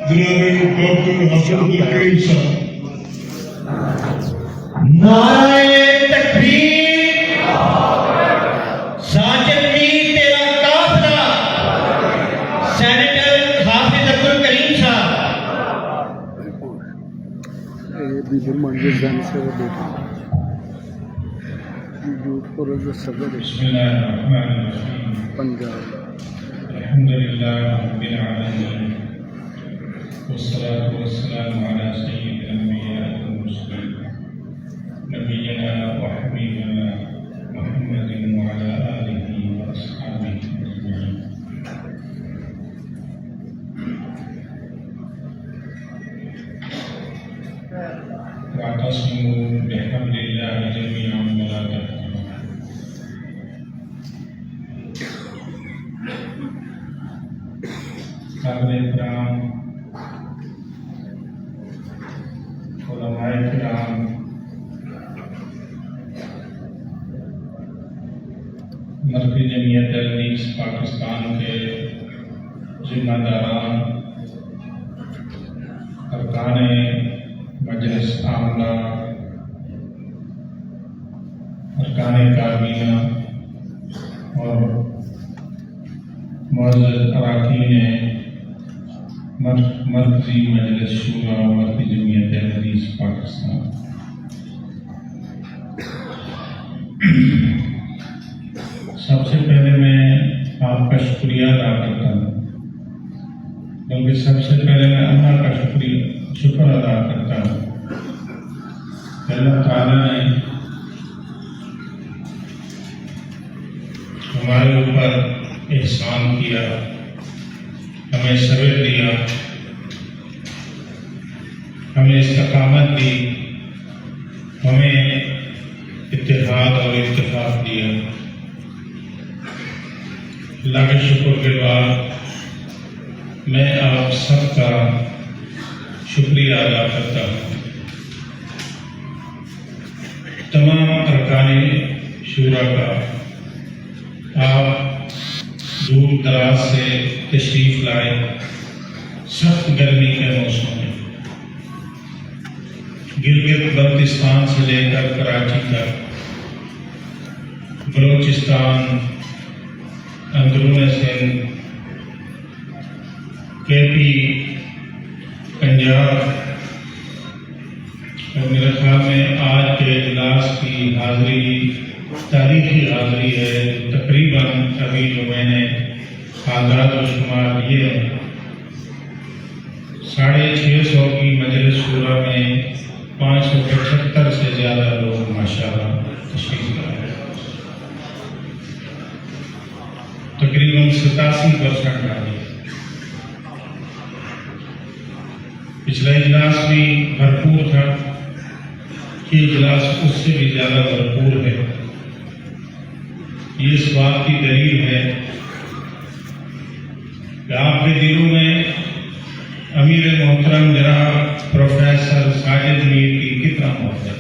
جناب ڈاکٹر حافظ الکریم صاحب۔ نعرہ تکبیر، ساجد میر تیرا قافلہ، سینیٹر حافظ الکریم صاحب۔ بسم اللہ الرحمن الرحیم، الحمد للہ رب العالمین، والصلاة والسلام علی سید الانبیاء والمرسلین، نبینا وحبیبنا محمد وعلی آلہ واصحابہ اجمعین۔ واعتصموا بحبل اللہ جميعا ولا تفرقوا۔ قابل کرام، علماء کرام، مرکزی جمعیت حدیث پاکستان کے ذمہ داران، ارکان مجلس عاملہ، ارکان کابینہ اور معزز اراکین مرکزی مجلس شورا و مرکزی جمعیت حدیث پاکستان، سب سے پہلے میں آپ کا شکریہ ادا کرتا ہوں، بلکہ سب سے پہلے میں اللہ کا شکر ادا کرتا ہوں کہ اللہ تعالیٰ نے ہمارے اوپر احسان کیا، ہمیں صبر دیا، ہمیں استقامت دی، ہمیں اتحاد اور اتفاق دیا۔ اللہ کے شکر کے بعد میں آپ سب کا شکریہ ادا کرتا ہوں۔ تمام ارکان شورا کا آپ دور دراز سے تشریف لائے، سخت گرمی کے موسم میں گلگت بلتستان سے لے کر کراچی تک، بلوچستان، اندرون سندھ، کے پی، پنجاب، اور میرے خیال میں آج کے اجلاس کی حاضری تاریخی حاضری ہے۔ تقریباً ابھی جو میں نے اعداد و شمار لیے ہیں، 650 کی مجلس شورا میں 575 سے زیادہ لوگ ماشاءاللہ تشریف لائے، تقریباً 87% آئی۔ پچھلا اجلاس بھی بھرپور تھا، یہ اجلاس اس سے بھی زیادہ بھرپور ہے۔ یہ اس بات کی دلیل ہے کہ آپ کے دلوں میں امیر محترم جناب پروفیسر ساجد میر کی کتنا محبت ہے،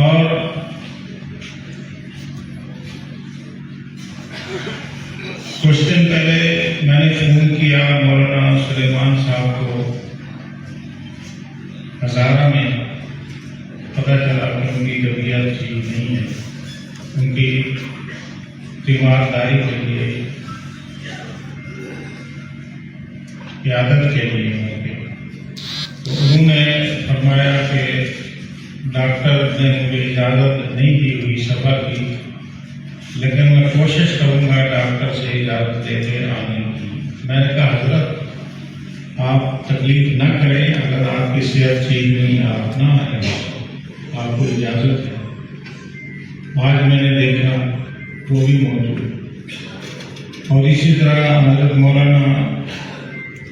اور کچھ دن پہلے میں نے فون کیا مولانا سلیمان صاحب کو ہزارہ میں، پتہ چلا کہ ان کی طبیعت ٹھیک نہیں ہے، ان کی تیمارداری کے لیے، قیادت کے لیے تو انہوں نے فرمایا کہ ڈاکٹر نے مجھے اجازت نہیں دی ہوئی سفر کی، لیکن میں کوشش کروں گا ڈاکٹر سے اجازت دے کے آنے کی۔ میں نے کہا حضرت آپ تکلیف نہ کریں، اگر آپ کی صحت ٹھیک نہیں آپ نہ آئیں، آپ کو اجازت ہے۔ آج میں نے دیکھا وہ بھی موجود، اور اسی طرح حضرت مولانا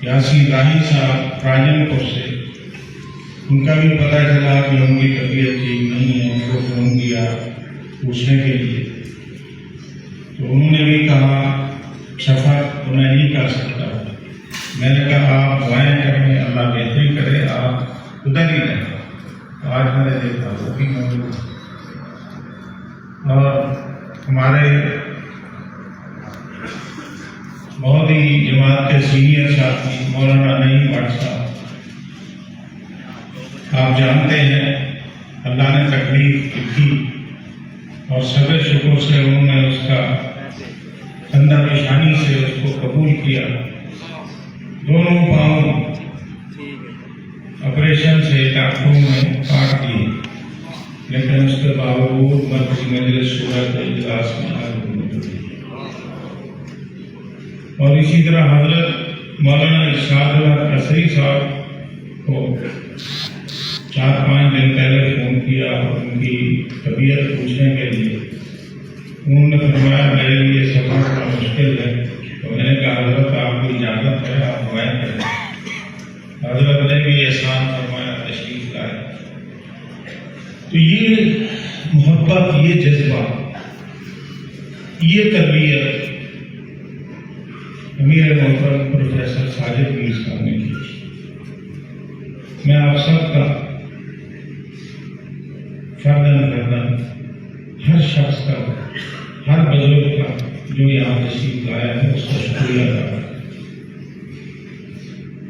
یاسین راہی صاحب راجن پور سے، ان کا بھی پتہ چلا کہ ان کی طبیعت ٹھیک نہیں ہے، ان کو فون کیا پوچھنے کے لیے، تو انہوں نے بھی کہا سفر تو میں نہیں کر سکتا۔ میں نے کہا آپ دعائیں کریں، اللہ بہتری کرے، آپ ادھر ہی رہیں۔ آج میں نے دیکھا وہ بھی موجود، اور ہمارے بہت ہی جماعت کے سینئر ساتھی مولانا نعیم بٹ صاحب، آپ جانتے ہیں اللہ نے تکلیف لکھی اور صبر شکر سے انہوں نے اس کا خندہ پیشانی سے اس کو قبول کیا. دونوں پاؤں آپریشن سے ڈاکٹروں نے کاٹ دیے، لیکن اس کے باوجود مرکزی مجلس شورا کے اجلاس میں حاضر ہوئے. اور اسی طرح حضرت مولانا ارشاد اللہ قصری صاحب کو 4-5 دن پہلے فون کیا اور ان کی طبیعت پوچھنے کے لیے. انہوں نے فرمایا میرے لیے سفر بڑا مشکل ہے، تو میں نے کہا حضرت آپ کی اجازت ہے آپ روایت کریں. حضرت نے بھی احسان فرمایا، تشریف لائے. تو یہ محبت، یہ جذبہ، یہ تربیت امیر محترم پروفیسر ساجد میر صاحب نے کی. میں آپ سب کا فرداً فرداً، ہر شخص کا، ہر بزرگ کا جو یہاں تشریف لایا ہے اس کا شکریہ ادا کرتا ہوں.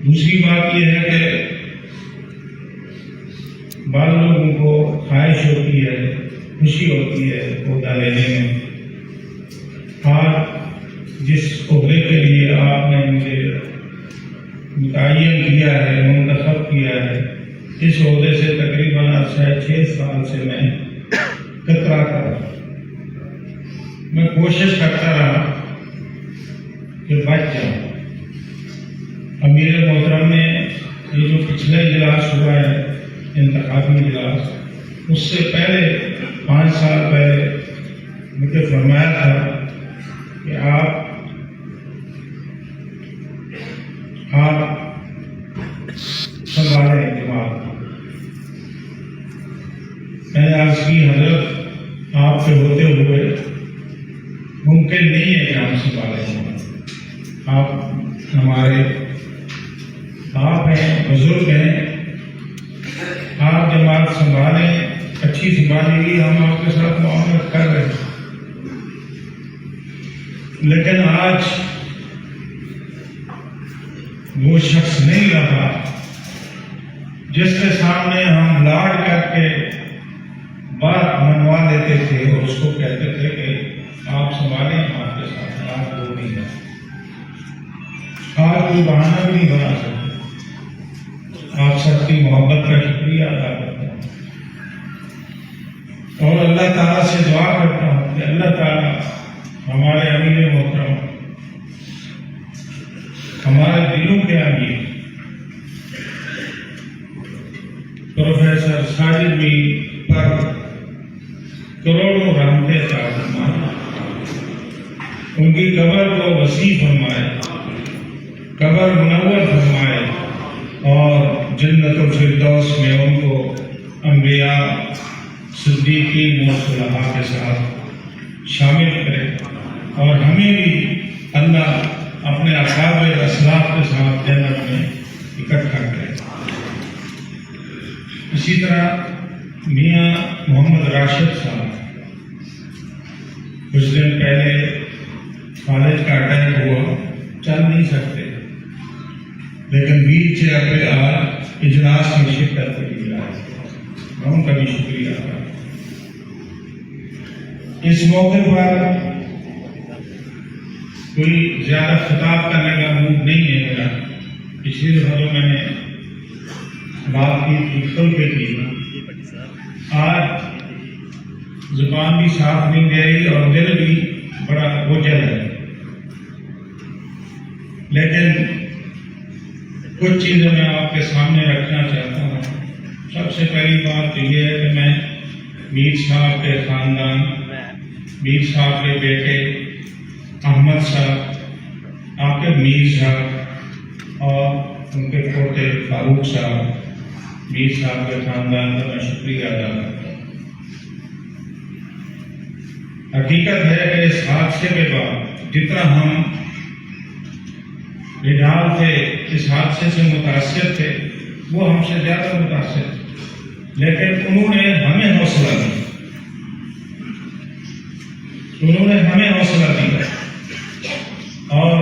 دوسری بات یہ ہے کہ بعض لوگوں کو خواہش ہوتی ہے، خوشی ہوتی ہے عہدہ لینے میں. آج جس عہدے کے لیے آپ نے مجھے متعین کیا ہے، منتخب کیا ہے، اس عہدے سے تقریباً 6 سال سے میں کترا کر رہا. میں کوشش کرتا رہا کہ بچ جاؤں. امیر محترم نے یہ جو پچھلے اجلاس ہوا ہے انتخابی اجلاس، اس سے پہلے 5 سال پہلے مجھے فرمایا تھا کہ آپ سنبھالیں جماعت. میں نے عرض کی حضرت آپ سے ہوتے ہوئے ممکن نہیں ہے کہ ہم سنبھالیں. آپ ہمارے آپ ہیں، بزرگ ہیں، آپ جماعت سنبھالیں، اچھی سنبھالے گی، ہم آپ کے ساتھ معاملت کر رہے ہیں. لیکن آج وہ شخص نہیں رہا جس کے سامنے ہم لاڈ کر کے بات منوا لیتے تھے اور اس کو کہتے تھے کہ آپ سنبھالیں ہم آپ کے ساتھ. آپ وہ نہیں ہے. آپ کوئی بہانہ بھی نہیں بنا سکتے. آپ سب کی محبت کا شکریہ ادا کرتا ہوں اور اللہ تعالیٰ سے دعا کرتا ہوں کہ اللہ تعالیٰ ہمارے امیر محترم، ہمارے دلوں کے امیر پروفیسر ساجد میر پر کروڑوں رحمتیں عطا فرمائے، ان کی قبر کو وسیع فرمائے، قبر منور فرمائے اور جنت الفردوس میں ان کو انبیاء، صدیقین اور صلحاء کے ساتھ شامل کرے اور ہمیں بھی اللہ اپنے اصحاب اسلاف کے ساتھ جنت میں اکٹھا کرے. اسی طرح میاں محمد راشد صاحب، کچھ دن پہلے فالج کا اٹیک ہوا، چل نہیں سکتے، لیکن ویل چیئر پہ آج اجلاس میں شرکت کے لیے آئے. میں ان کا بھی شکریہ ادا کرتا ہوں. اس موقع پر کوئی زیادہ خطاب کرنے کا موڈ نہیں ہے میرا. پچھلی دفعہ جو میں نے بات کی تھی کھل کے کی، آج زبان بھی صاف نہیں دے رہی اور دل بھی بڑا بوجھل ہے. لیکن کچھ چیزیں میں آپ کے سامنے رکھنا چاہتا ہوں. سب سے پہلی بات تو یہ ہے کہ میں میر صاحب کے خاندان، میر صاحب کے بیٹے احمد صاحب، عاقب میر صاحب اور ان کے پوتے فاروق صاحب، میر صاحب کے خاندان کا میں شکریہ ادا کرتا ہوں. حقیقت ہے کہ اس حادثے کے بعد جتنا ہم نڈال تھے، اس حادثے سے متاثر تھے، وہ ہم سے زیادہ متاثر تھے، لیکن انہوں نے ہمیں حوصلہ دیا، انہوں نے ہمیں حوصلہ دیا اور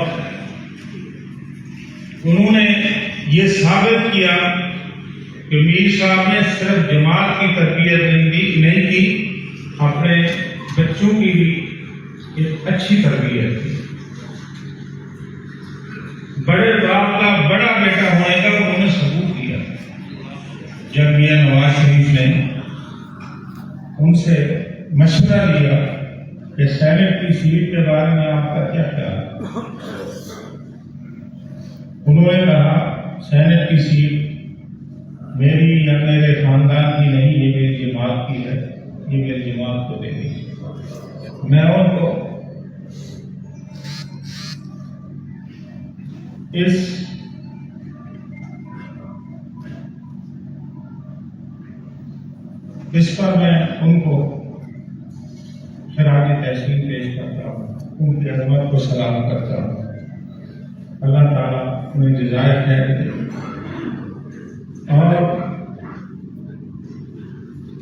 انہوں نے یہ ثابت کیا کہ میر صاحب نے صرف جماعت کی تربیت نہیں کی، اپنے بچوں کی بھی ایک اچھی تربیت کی۔ بڑے باپ کا بڑا بیٹا ہونے کا انہوں نے ثبوت دیا۔ جب میاں نواز شریف نے ان سے مشورہ لیا کہ سینٹ کی سیٹ کے بارے میں آپ کا کیا خیال ہے، انہوں نے کہا سینٹ کی سیٹ میری یا میرے خاندان کی نہیں، یہ میری جماعت کی ہے، یہ میری جماعت کو دے دی۔ میں ان کو اس پر میں ان کو خراج تحسین پیش کرتا ہوں، ان کی عظمت کو سلام کرتا ہوں۔ اللہ تعالیٰ انہیں جزائے خیر دے۔ اور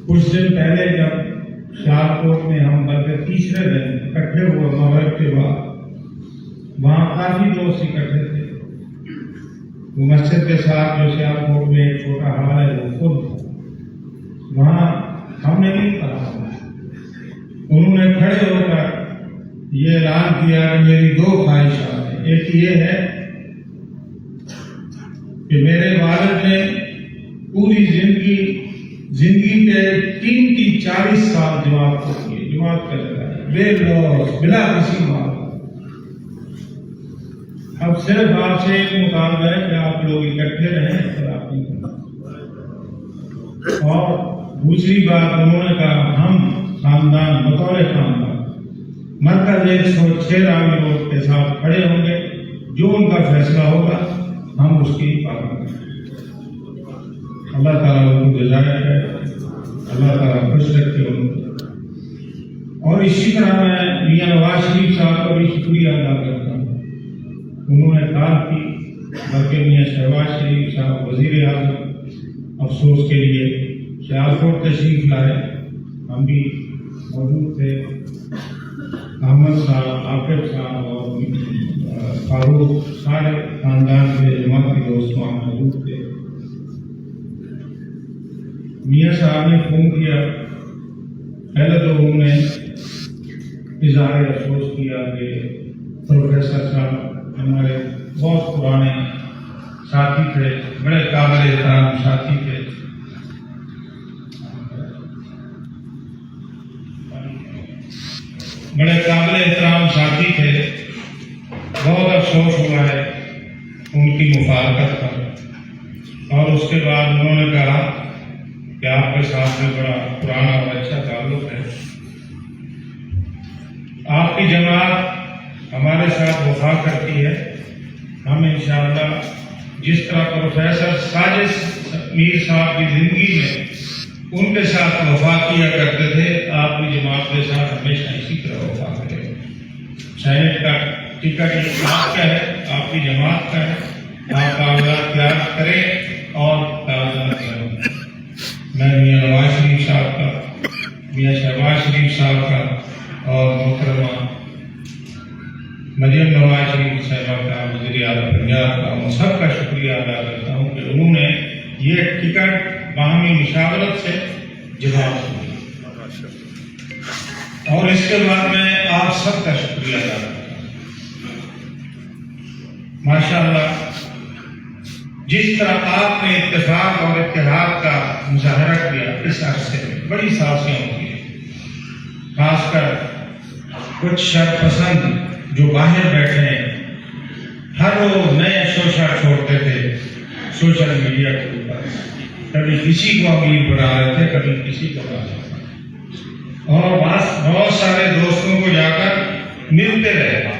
کچھ دن پہلے جب سیالکوٹ میں ہم بلکہ تیسرے دن اکٹھے ہوئے مغرب کے بعد، وہاں کافی دوست اکٹھے تھے۔ وہ مسجد کے ساتھ جو سیالکوٹ میں ایک چھوٹا ہال ہے وہ فل تھا، وہاں ہم نے نہیں کہا، انہوں نے کھڑے ہو کر یہ اعلان کیا کہ میری دو خواہشات ہیں۔ ایک یہ ہے کہ میرے والد نے پوری زندگی کے قیمتی 40 سال جماعت کو کیے، جماعت کر رہا بے لوس بلا کسی مال۔ اب صرف آپ سے ایک مطالبہ ہے کہ آپ لوگ اکٹھے رہیں اور آپ کی، اور دوسری بات انہوں نے کہا ہم خاندان بطور خاندان مرکز 106 راوی روڈ کے ساتھ کھڑے ہوں گے، جو ان کا فیصلہ ہوگا ہم اس کی پابند کریں۔ اللہ تعالیٰ ان کو جزائے ہے، اللہ تعالیٰ خوش رکھے ان کو۔ اور اسی طرح میں میاں نواز شریف صاحب کا بھی شکریہ ادا کرتا ہوں، انہوں نے کام کی، بلکہ میاں شہباز شریف صاحب وزیر اعظم افسوس کے لیے سیالکوٹ تشریف لائے، ہم بھی موجود تھے، احمد صاحب، عاقب صاحب اور فاروق، سارے خاندان کے جماعتی دوست وہاں موجود تھے۔ میاں صاحب نے فون کیا، پہلے تو انہوں نے اظہار افسوس کیا کہ پروفیسر صاحب ہمارے بہت پرانے ساتھی تھے، بڑے قابل احترام ساتھی تھے، بہت افسوس ہوا ہے ان کی مفارقت پر۔ اور اس کے بعد انہوں نے کہا کہ آپ کے ساتھ میں بڑا پرانا اور اچھا تعلق ہے، آپ کی جماعت ہمارے ساتھ وفا کرتی ہے، ہم انشاءاللہ جس طرح پروفیسر ساجد میر صاحب کی زندگی میں ان کے ساتھ وفا کیا کرتے تھے، آپ کی جماعت کے ساتھ ہمیشہ اسی طرح وفا کرے۔ سینٹ کا ٹکٹ یہ آپ کا ہے، آپ کی جماعت کا ہے، آپ کاغذات تیار کریں اور کاغذات کریں۔ میں میاں نواز شریف صاحب کا، میاں شہباز شریف صاحب کا اور محترمہ مریم نواز شریف صاحبہ کا، وزیر اعلیٰ پنجاب کا، ان سب کا شکریہ ادا کرتا ہوں کہ انہوں نے یہ ٹکٹ باہمی مشاورت سے جواب دیا۔ اور اس کے بعد میں آپ سب کا شکریہ ادا کرتا ہوں۔ ماشاءاللہ جس طرح آپ نے اتفاق اور اتحاد کا مظاہرہ کیا اس عرصے میں، بڑی سازشیں ہوتی ہیں، خاص کر کچھ شر پسند جو باہر بیٹھے ہیں، ہر روز نئے شوشہ چھوڑتے تھے سوشل میڈیا کے اوپر، کبھی کسی کو امیر بنا رہے تھے، کبھی کسی کو بنا رہے تھے، اور بہت سارے دوستوں کو جا کر ملتے رہے،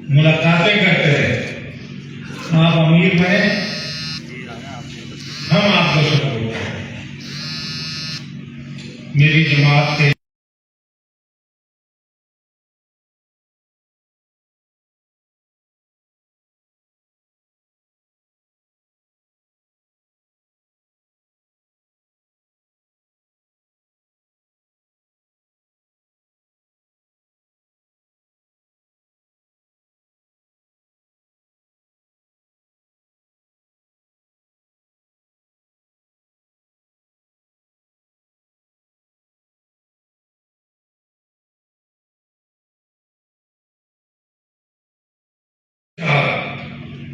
ملاقاتیں کرتے رہے۔ آپ امیر بنے، ہم آپ کو شکر گزار ہیں۔ میری جماعت کے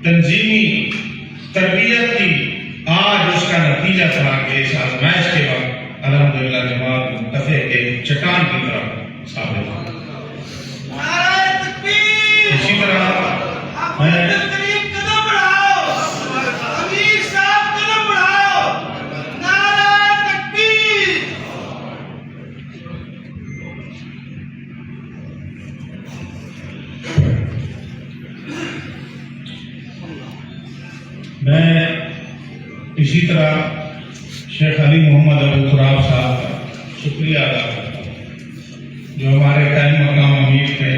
تنظیمی تربیت کی آج اس کا نتیجہ تھا کہ اس آزمائش کے وقت الحمدللہ جماعت منتفع کے چٹان کی طرف ثابت ہوا۔ اسی طرح میں اسی طرح شیخ علی محمد ابو تراب صاحب کا شکریہ ادا کرتا ہوں جو ہمارے قائم مقام امیر تھے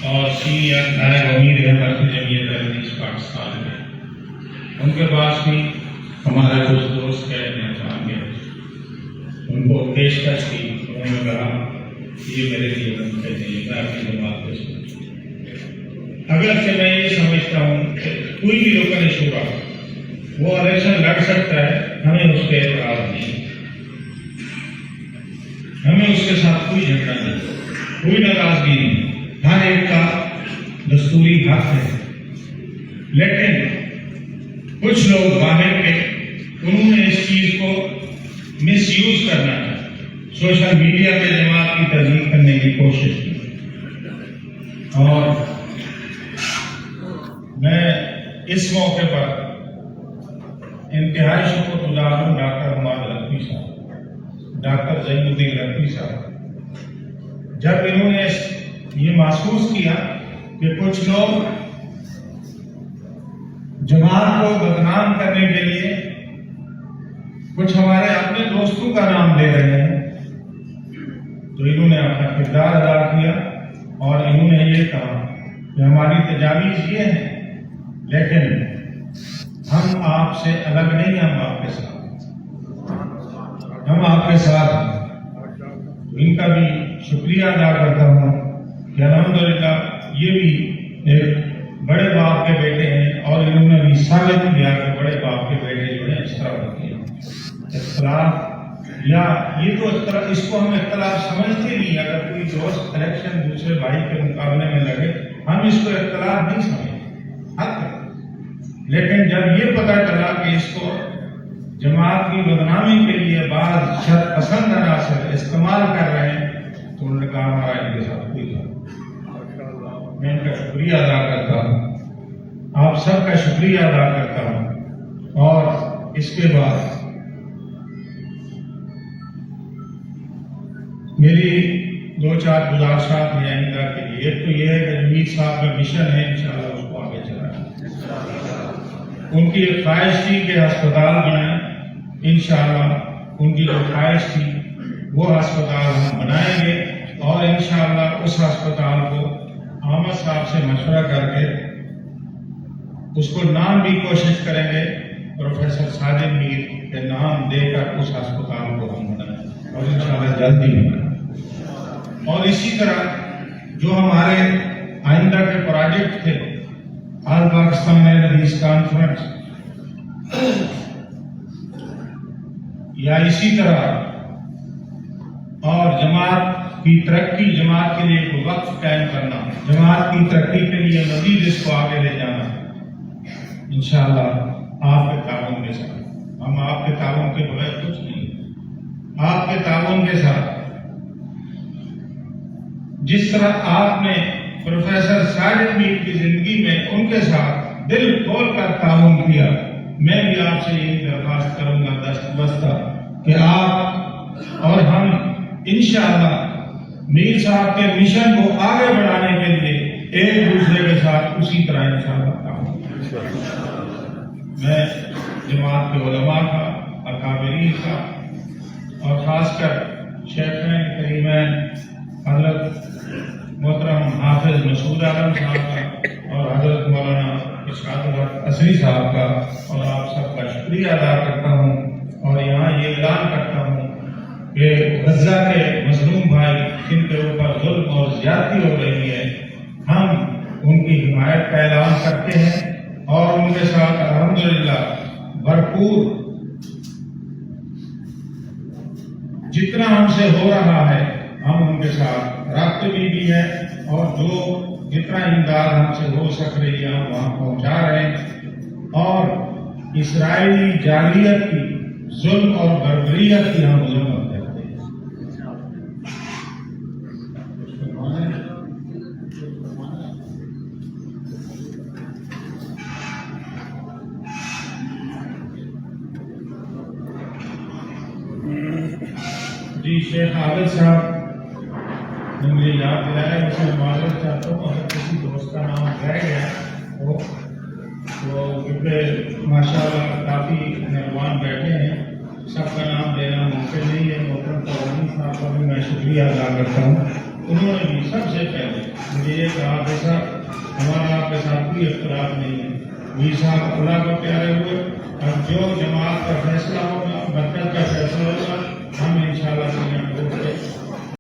اور سینئر نائب امیر ہے مرکزی جمعیت حدیث پاکستان میں۔ ان کے پاس بھی ہمارا کچھ دوست ہے ان کو پیشکش کی، انہوں نے کہا یہ میرے لیے بنتے ہیں، میں آپ کی جماعت پیش کرتا ہوں۔ اگرچہ میں یہ سمجھتا ہوں کہ کوئی بھی رکن شورا وہ الیکشن لڑ سکتا ہے، ہمیں اس کے اعتراض نہیں، ہمیں اس کے ساتھ کوئی جھگڑا نہیں، کوئی ناراضگی نہیں، ہر ایک کا دستوری حق ہے۔ لیکن کچھ لوگ باہر کے انہوں نے اس چیز کو مس یوز کرنا ہے، سوشل میڈیا پہ جماعت کی تضییق کرنے کی کوشش کی، اور میں اس موقع پر انتہائی شکر گزار ہوں ڈاکٹر حماد لکھوی صاحب، ڈاکٹر زین الدین لکھوی صاحب، جب انہوں نے یہ محسوس کیا کہ کچھ لوگ جماعت کو بدنام کرنے کے لیے کچھ ہمارے اپنے دوستوں کا نام لے رہے ہیں، تو انہوں نے اپنا کردار ادا کیا اور انہوں نے یہ کہا کہ ہماری تجاویز یہ ہیں لیکن ہم آپ سے الگ نہیں، ہم آپ کے ساتھ، ہم آپ کے ساتھ ہیں۔ ان کا بھی شکریہ ادا کرتا ہوں کہ الحمدللہ یہ بھی ایک بڑے باپ کے بیٹے ہیں اور انہوں نے بھی ثابت کیا کہ بڑے باپ کے بیٹے جو ہیں اس طرح ہوتے ہیں۔ اختلاف یا یہ تو اس کو ہم اختلاف سمجھتے نہیں، اگر کوئی دوست الیکشن دوسرے بھائی کے مقابلے میں لگے ہم اس کو اختلاف نہیں سمجھتے، حق ہے۔ لیکن جب یہ پتہ چلا کہ اس کو جماعت کی بدنامی کے لیے بعض شر پسند عناصر استعمال کر رہے ہیں تو انہوں نے کہا ہمارا ان کے ساتھ کوئی بات، میں ان کا شکریہ ادا کرتا ہوں، آپ سب کا شکریہ ادا کرتا ہوں۔ اور اس کے بعد میری دو چار گزارشات ہیں آئندہ کے لیے۔ ایک تو یہ ہے کہ جمیل صاحب کا مشن ہے، انشاءاللہ اس کو آگے چلائیں۔ ان کی ایک خواہش تھی کہ ہسپتال بنائیں، انشاءاللہ ان کی جو خواہش تھی وہ ہسپتال ہم بنائیں گے، اور انشاءاللہ اس ہسپتال کو احمد صاحب سے مشورہ کر کے اس کو نام بھی کوشش کریں گے پروفیسر ساجد میر کے نام دے کر اس ہسپتال کو ہم بنائیں، اور انشاءاللہ جلدی بنائیں۔ اور اسی طرح جو ہمارے آئندہ کے پروجیکٹ تھے، آل پاکستان حدیث کانفرنس، یا اسی طرح اور جماعت کی ترقی، جماعت کے لیے ایک وقت قائم کرنا، جماعت کی ترقی کے لیے مزید اس کو آگے لے جانا، انشاءاللہ آپ کے تعاون کے ساتھ، ہم آپ کے تعاون کے بغیر کچھ نہیں، آپ کے تعاون کے ساتھ جس طرح آپ نے پروفیسر ساجد میر کی زندگی میں ان کے ساتھ دل کھول کر تعاون کیا، میں بھی آپ سے یہی درخواست کروں گا دستبستہ کہ آپ اور ہم انشاءاللہ میر صاحب کے مشن کو آگے بڑھانے کے لیے ایک دوسرے کے ساتھ اسی طرح انشاءاللہ تعاون کریں۔ میں جماعت کے علماء کا، اکابرین کا، اور خاص کر شیخین کریمین حضرت محترم حافظ مسعود عالم صاحب کا اور حضرت مولانا اشفاق الحق اصری صاحب کا اور آپ سب کا شکریہ ادا کرتا ہوں، اور یہاں یہ اعلان کرتا ہوں کہ غزہ کے مظلوم بھائی جن کے اوپر ظلم اور زیادتی ہو رہی ہے، ہم ان کی حمایت کا اعلان کرتے ہیں اور ان کے ساتھ الحمدللہ بھرپور جتنا ہم سے ہو رہا ہے ہم ان کے ساتھ رابطے میں بھی ہیں، اور جو جتنا امداد ہم سے ہو سک رہی ہے ہم وہاں پہنچا رہے ہیں، اور اسرائیلی جاہلیت کی ظلم اور بربریت کی ہم مذمت کرتے ہیں۔ جی شیخ عادل صاحب نے مجھے یاد دلایا، اس میں معذرت چاہتا ہوں اگر کسی دوست کا نام رہ گیا ہو تو، کیونکہ ماشاء اللہ کافی مہمان بیٹھے ہیں، سب کا نام دینا ممکن نہیں ہے۔ محترم قومی صاحب کا بھی میں شکریہ ادا کرتا ہوں، انہوں نے بھی سب سے پہلے مجھے یہ کہا کہ صاحب ہمارا آپ کے ساتھ کوئی اختلاف نہیں ہے، ویر صاحب اللہ کو پیارے ہوئے، اور جو جماعت کا فیصلہ ہوگا